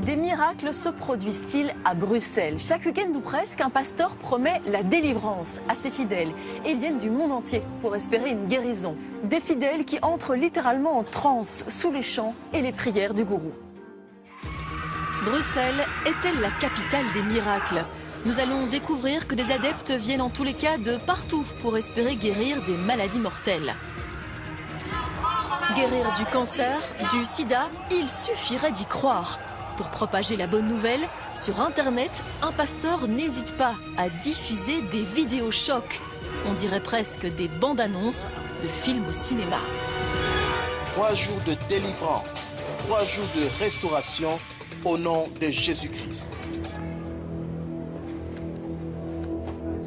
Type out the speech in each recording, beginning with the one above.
Des miracles se produisent-ils à Bruxelles? Chaque week-end ou presque, un pasteur promet la délivrance à ses fidèles. Et ils viennent du monde entier pour espérer une guérison. Des fidèles qui entrent littéralement en transe sous les chants et les prières du gourou. Bruxelles est-elle la capitale des miracles? Nous allons découvrir que des adeptes viennent en tous les cas de partout pour espérer guérir des maladies mortelles. Guérir du cancer, du sida, il suffirait d'y croire. Pour propager la bonne nouvelle, sur Internet, un pasteur n'hésite pas à diffuser des vidéos chocs. On dirait presque des bandes-annonces de films au cinéma. 3 jours de délivrance, 3 jours de restauration au nom de Jésus-Christ.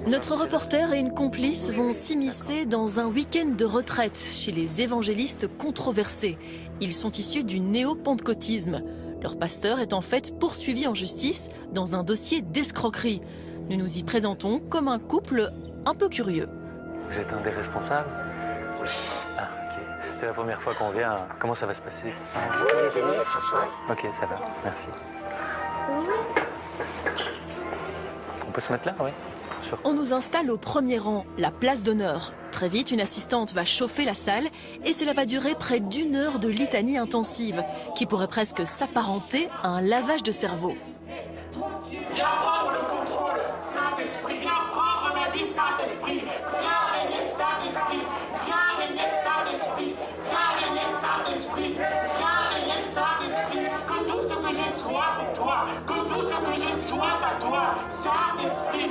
Notre reporter et une complice vont s'immiscer dans un week-end de retraite chez les évangélistes controversés. Ils sont issus du néo-pentecôtisme. Leur pasteur est en fait poursuivi en justice dans un dossier d'escroquerie. Nous nous y présentons comme un couple un peu curieux. Vous êtes un des responsables? Oui. Ah, ok. C'est la première fois qu'on vient. Comment ça va se passer? Vous venez s'asseoir. Ok, ça va. Merci. On peut se mettre là, oui? Sure. On nous installe au premier rang, la place d'honneur. Très vite, une assistante va chauffer la salle et cela va durer près d'1 heure de litanie intensive qui pourrait presque s'apparenter à un lavage de cerveau. Viens prendre le contrôle, Saint-Esprit, viens prendre ma vie, Saint-Esprit. Viens régner, Saint-Esprit. Viens régner, Saint-Esprit. Viens régner, Saint-Esprit. Viens régner, Saint-Esprit. Que tout ce que j'ai soit pour toi. Que tout ce que j'ai soit à toi, Saint-Esprit.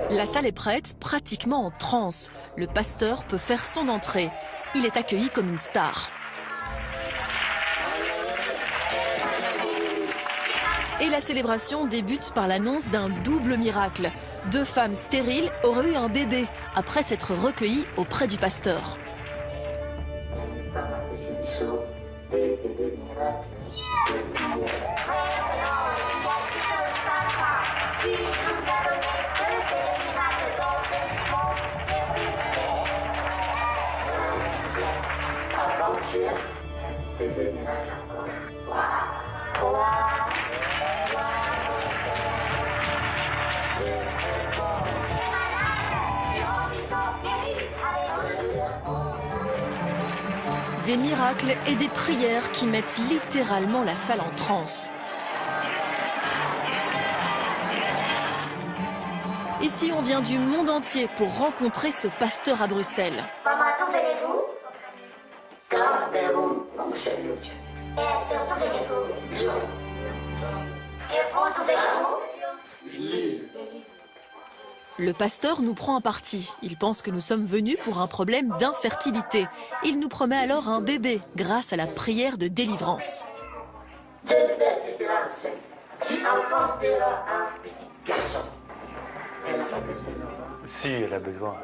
La salle est prête, pratiquement en transe. Le pasteur peut faire son entrée. Il est accueilli comme une star. Et la célébration débute par l'annonce d'un double miracle. 2 femmes stériles auraient eu un bébé après s'être recueillies auprès du pasteur. Des miracles et des prières qui mettent littéralement la salle en transe. Ici, on vient du monde entier pour rencontrer ce pasteur à Bruxelles. Maman, d'où venez-vous? Cameroun, mon Seigneur Dieu. Et Esther, d'où venez-vous? Dieu. Et vous, d'où venez-vous? L'île. Le pasteur nous prend un parti. Il pense que nous sommes venus pour un problème d'infertilité. Il nous promet alors un bébé grâce à la prière de délivrance. De bébé, tu seras enceinte. Tu enfanteras un petit garçon. Elle n'a pas besoin d'enfant. Si, elle a besoin.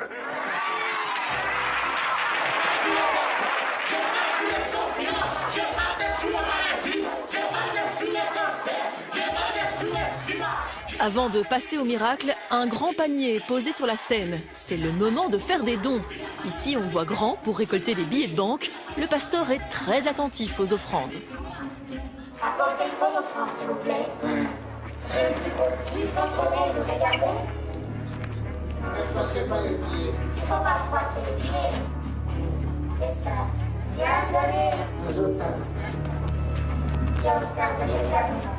Avant de passer au miracle, un grand panier est posé sur la scène. C'est le moment de faire des dons. Ici, on voit grand pour récolter les billets de banque. Le pasteur est très attentif aux offrandes. Apportez une bonne offrande, s'il vous plaît. Je suis aussi contrôlée, vous regardez. Ne forcez pas les billets. Il faut pas froisser les billets. C'est ça. Viens donner. Nous autres, J'observe, j'examine.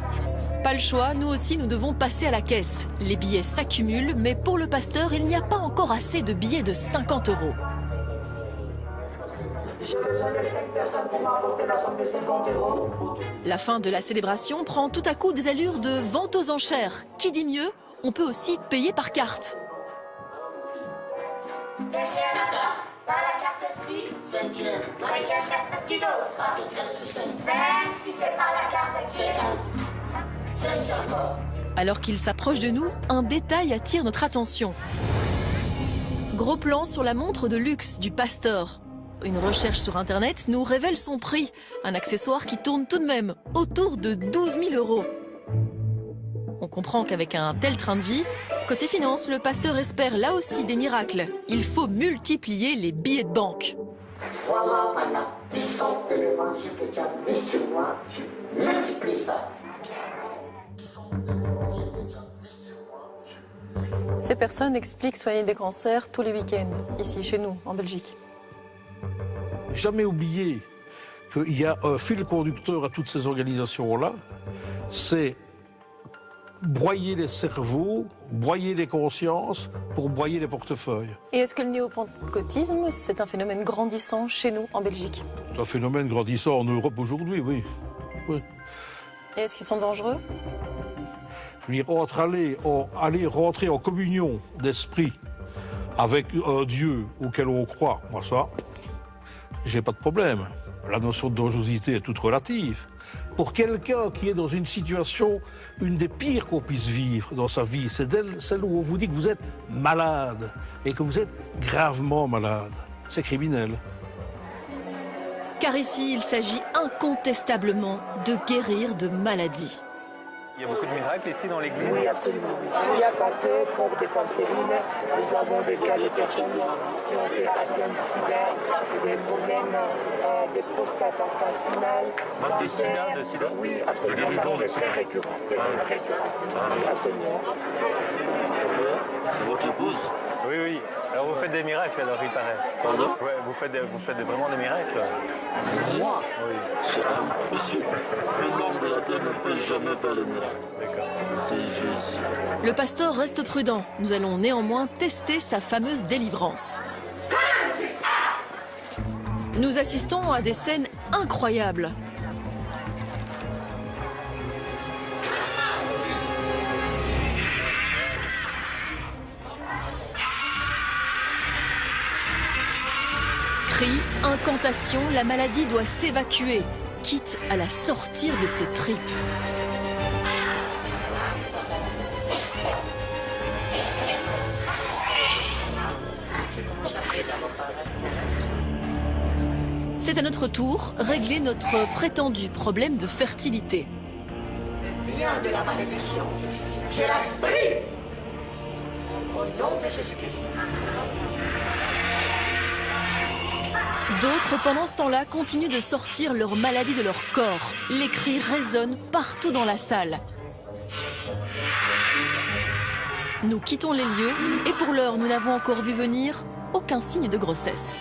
Pas le choix, nous aussi nous devons passer à la caisse. Les billets s'accumulent, mais pour le pasteur, il n'y a pas encore assez de billets de 50 €. J'ai besoin de 5 personnes pour m'apporter la somme de 50 €. La fin de la célébration prend tout à coup des allures de vente aux enchères. Qui dit mieux, on peut aussi payer par carte. Derrière la carte. Dans la carte-ci. 5e. 5e personne qui d'autre. Ah, mais tiens, je sais. Même si c'est pas la carte qui est. 5 encore. Alors qu'il s'approche de nous, un détail attire notre attention. Gros plan sur la montre de luxe du pasteur. Une recherche sur Internet nous révèle son prix, un accessoire qui tourne tout de même autour de 12 000 €. On comprend qu'avec un tel train de vie, côté finance, le pasteur espère là aussi des miracles. Il faut multiplier les billets de banque. Voilà par la puissance de l'évangile que tu as mis sur moi, je multiplie ça. Ces personnes expliquent soigner des cancers tous les week-ends, ici, chez nous, en Belgique. Jamais oublier qu'il y a un fil conducteur à toutes ces organisations-là, c'est broyer les cerveaux, broyer les consciences pour broyer les portefeuilles. Et est-ce que le néo-pentecôtisme, c'est un phénomène grandissant chez nous, en Belgique? C'est un phénomène grandissant en Europe aujourd'hui, oui. Oui. Et est-ce qu'ils sont dangereux? Je veux dire, entre aller rentrer en communion d'esprit avec un Dieu auquel on croit, moi ça, j'ai pas de problème. La notion de dangerosité est toute relative. Pour quelqu'un qui est dans une situation, une des pires qu'on puisse vivre dans sa vie, c'est celle où on vous dit que vous êtes malade et que vous êtes gravement malade. C'est criminel. Car ici, il s'agit incontestablement de guérir de maladies. Il y a beaucoup de miracles ici dans l'église? Oui, absolument. Il n'y a pas que pour des femmes stériles. Nous avons des cas de personnes qui ont été atteintes du sida, des problèmes de prostate en phase finale. Même du sida, de sida? Oui, absolument. C'est très récurrent. C'est récurrent. Oui, absolument. C'est votre épouse? Oui, oui. Alors vous faites des miracles, alors il paraît. Pardon? Ouais, vous faites vraiment des miracles? Moi? Oui. C'est impossible. Un homme de la terre ne peut jamais faire le miracle. D'accord. C'est Jésus. Le pasteur reste prudent. Nous allons néanmoins tester sa fameuse délivrance. Nous assistons à des scènes incroyables. Cris, incantations, la maladie doit s'évacuer, quitte à la sortir de ses tripes. C'est à notre tour régler notre prétendu problème de fertilité. Lien de la malédiction, je la brise au nom de Jésus-Christ. D'autres, pendant ce temps-là, continuent de sortir leur maladie de leur corps. Les cris résonnent partout dans la salle. Nous quittons les lieux et pour l'heure, nous n'avons encore vu venir aucun signe de grossesse.